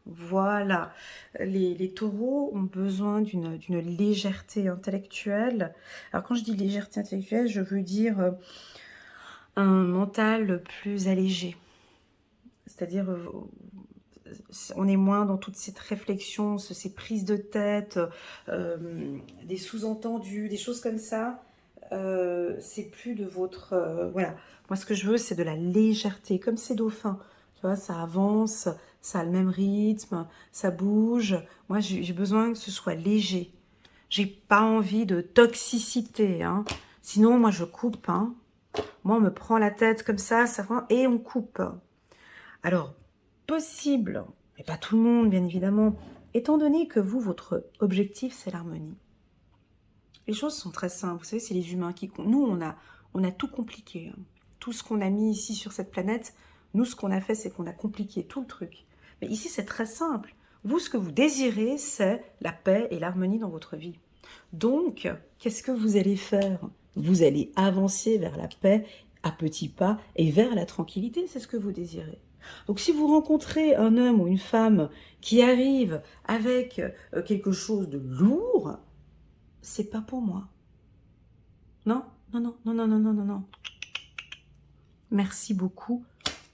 Voilà, les taureaux ont besoin d'une légèreté intellectuelle. Alors quand je dis légèreté intellectuelle, je veux dire un mental plus allégé. C'est-à-dire, on est moins dans toute cette réflexion, ces prises de tête, des sous-entendus, des choses comme ça. C'est plus de votre... voilà, moi ce que je veux, c'est de la légèreté, comme ces dauphins. Tu vois, ça avance, ça a le même rythme, ça bouge. Moi, j'ai besoin que ce soit léger. J'ai pas envie de toxicité, hein. Sinon, moi, je coupe, hein. Moi, on me prend la tête comme ça et on coupe. Alors, possible, mais pas tout le monde, bien évidemment, étant donné que vous, votre objectif, c'est l'harmonie. Les choses sont très simples. Vous savez, c'est les humains qui... Nous, on a tout compliqué. Hein. Tout ce qu'on a mis ici sur cette planète, nous, ce qu'on a fait, c'est qu'on a compliqué tout le truc. Mais ici, c'est très simple. Vous, ce que vous désirez, c'est la paix et l'harmonie dans votre vie. Donc, qu'est-ce que vous allez faire? Vous allez avancer vers la paix à petits pas et vers la tranquillité, c'est ce que vous désirez. Donc si vous rencontrez un homme ou une femme qui arrive avec quelque chose de lourd, c'est pas pour moi. Non, non, non, non, non, non, non, non, non. Merci beaucoup,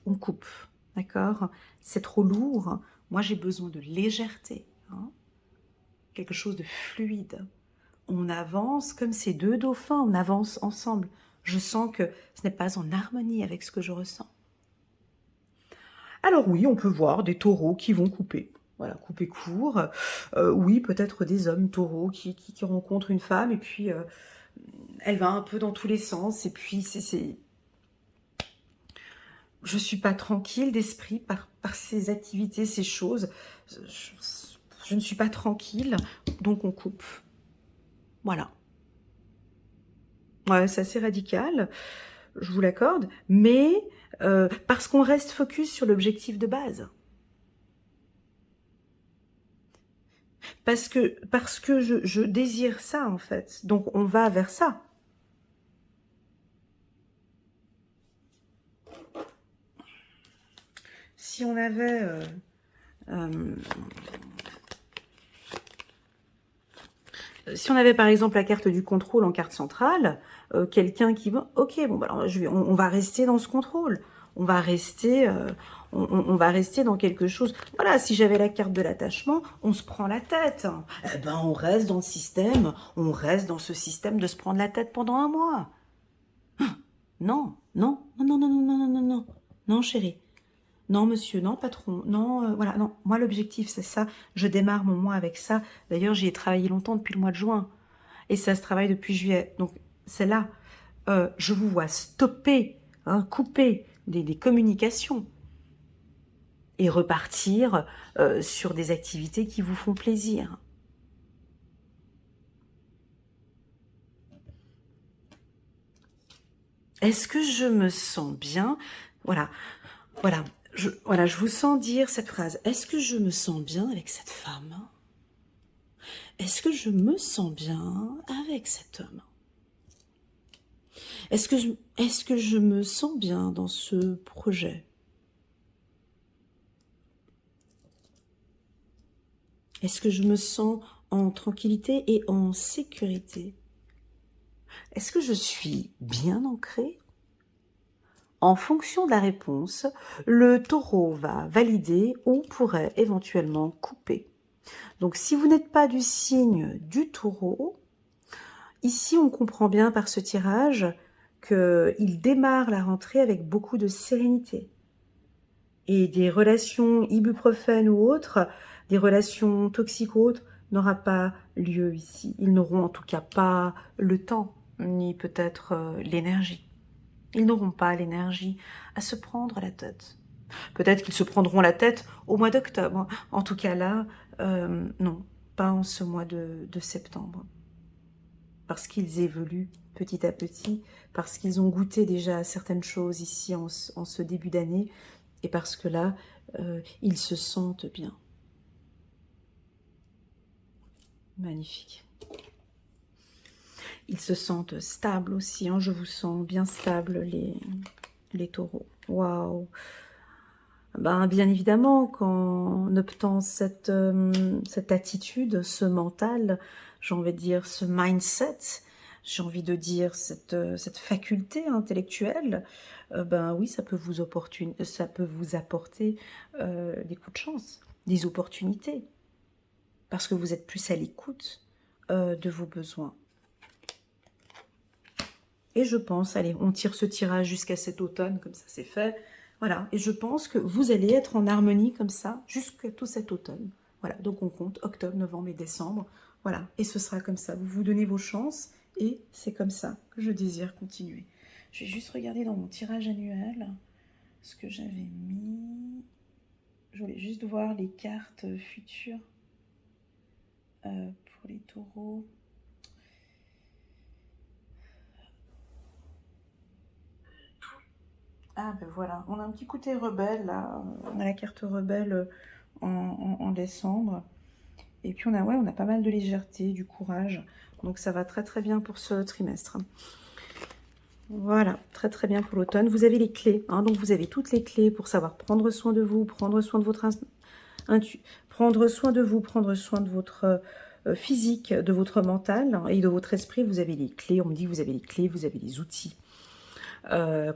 on coupe, d'accord? C'est trop lourd. Moi, j'ai besoin de légèreté, hein? Quelque chose de fluide. On avance comme ces deux dauphins, on avance ensemble. Je sens que ce n'est pas en harmonie avec ce que je ressens. Alors oui, on peut voir des taureaux qui vont couper. Voilà, couper court. Oui, peut-être des hommes taureaux qui rencontrent une femme et puis elle va un peu dans tous les sens. Et puis je suis pas tranquille d'esprit par ces activités, ces choses. Je ne suis pas tranquille, donc on coupe. Voilà. Ouais, c'est assez radical, je vous l'accorde, mais parce qu'on reste focus sur l'objectif de base. Parce que je désire ça, en fait. Donc, on va vers ça. Si on avait... si on avait, par exemple, la carte du contrôle en carte centrale, quelqu'un qui... Ok, bon, bah, alors, on va rester dans ce contrôle. On va rester... on va rester dans quelque chose. Voilà, si j'avais la carte de l'attachement, on se prend la tête. Eh ben, on reste dans le système. On reste dans ce système de se prendre la tête pendant un mois. Non, non, non, non, non, non, non, non, non, non, non, chérie. Non, monsieur, non, patron, non, voilà, non. Moi, l'objectif, c'est ça. Je démarre mon mois avec ça. D'ailleurs, j'y ai travaillé longtemps depuis le mois de juin. Et ça se travaille depuis juillet. Donc, c'est là. Je vous vois stopper, hein, couper des communications et repartir sur des activités qui vous font plaisir. Est-ce que je me sens bien? Voilà, voilà. Voilà, je vous sens dire cette phrase. Est-ce que je me sens bien avec cette femme? Est-ce que je me sens bien avec cet homme? Est-ce que je me sens bien dans ce projet? Est-ce que je me sens en tranquillité et en sécurité? Est-ce que je suis bien ancrée? En fonction de la réponse, le taureau va valider ou pourrait éventuellement couper. Donc si vous n'êtes pas du signe du taureau, ici on comprend bien par ce tirage qu'il démarre la rentrée avec beaucoup de sérénité. Et des relations ibuprofènes ou autres, des relations toxiques ou autres, n'aura pas lieu ici. Ils n'auront en tout cas pas le temps, ni peut-être l'énergie. Ils n'auront pas l'énergie à se prendre la tête. Peut-être qu'ils se prendront la tête au mois d'octobre. En tout cas là, non, pas en ce mois de septembre. Parce qu'ils évoluent petit à petit, parce qu'ils ont goûté déjà à certaines choses ici en ce début d'année, et parce que là, ils se sentent bien. Magnifique. Ils se sentent stables aussi, hein. Je vous sens bien stables, les taureaux. Waouh! Ben, bien évidemment, qu'en optant cette attitude, ce mental, j'ai envie de dire ce mindset, j'ai envie de dire cette faculté intellectuelle, ben oui, ça peut vous apporter des coups de chance, des opportunités, parce que vous êtes plus à l'écoute de vos besoins. Et je pense, allez, on tire ce tirage jusqu'à cet automne, comme ça c'est fait. Voilà, et je pense que vous allez être en harmonie comme ça jusqu'à tout cet automne. Voilà, donc on compte octobre, novembre et décembre. Voilà, et ce sera comme ça. Vous vous donnez vos chances et c'est comme ça que je désire continuer. Je vais juste regarder dans mon tirage annuel ce que j'avais mis. Je voulais juste voir les cartes futures pour les taureaux. Ah ben voilà, on a un petit côté rebelle là, on a la carte rebelle en décembre. Et puis on a pas mal de légèreté, du courage, donc ça va très très bien pour ce trimestre. Voilà, très très bien pour l'automne. Vous avez les clés, hein, donc vous avez toutes les clés pour savoir prendre soin de vous, prendre soin de votre prendre soin de vous, prendre soin de votre physique, de votre mental hein, et de votre esprit. Vous avez les clés, on me dit que vous avez les clés, vous avez les outils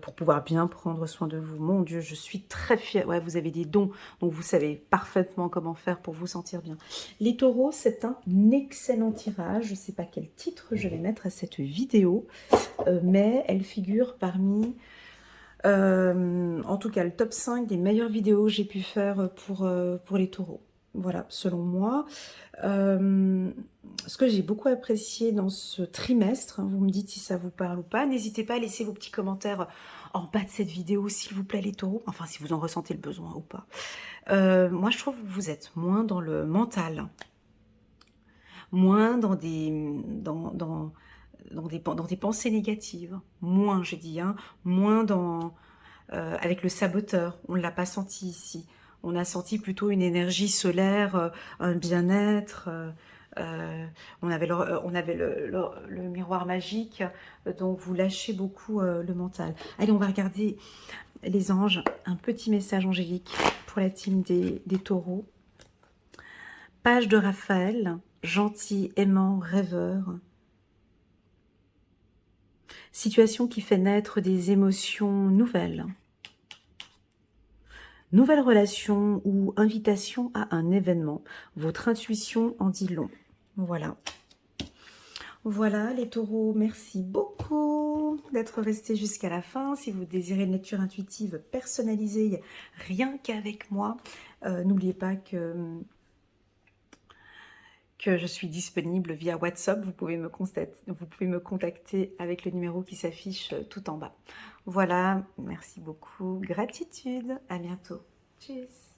pour pouvoir bien prendre soin de vous. Mon Dieu, je suis très fière. Ouais, vous avez des dons, donc vous savez parfaitement comment faire pour vous sentir bien. Les taureaux, c'est un excellent tirage. Je ne sais pas quel titre je vais mettre à cette vidéo, mais elle figure parmi... en tout cas, le top 5 des meilleures vidéos que j'ai pu faire pour les taureaux. Voilà, selon moi. Ce que j'ai beaucoup apprécié dans ce trimestre, hein, vous me dites si ça vous parle ou pas, n'hésitez pas à laisser vos petits commentaires en bas de cette vidéo, s'il vous plaît les taureaux, enfin si vous en ressentez le besoin ou pas. Moi je trouve que vous êtes moins dans le mental, moins dans des pensées négatives, moins j'ai dit, hein, moins dans... avec le saboteur, on ne l'a pas senti ici. On a senti plutôt une énergie solaire, un bien-être. On avait le miroir magique, donc vous lâchez beaucoup le mental. Allez, on va regarder les anges. Un petit message angélique pour la team des taureaux. Page de Raphaël, gentil, aimant, rêveur. Situation qui fait naître des émotions nouvelles. Nouvelle relation ou invitation à un événement. Votre intuition en dit long. Voilà. Voilà les taureaux, merci beaucoup d'être restés jusqu'à la fin. Si vous désirez une lecture intuitive personnalisée, rien qu'avec moi, n'oubliez pas que je suis disponible via WhatsApp. Vous pouvez me contacter avec le numéro qui s'affiche tout en bas. Voilà, merci beaucoup. Gratitude, à bientôt. Tchuss.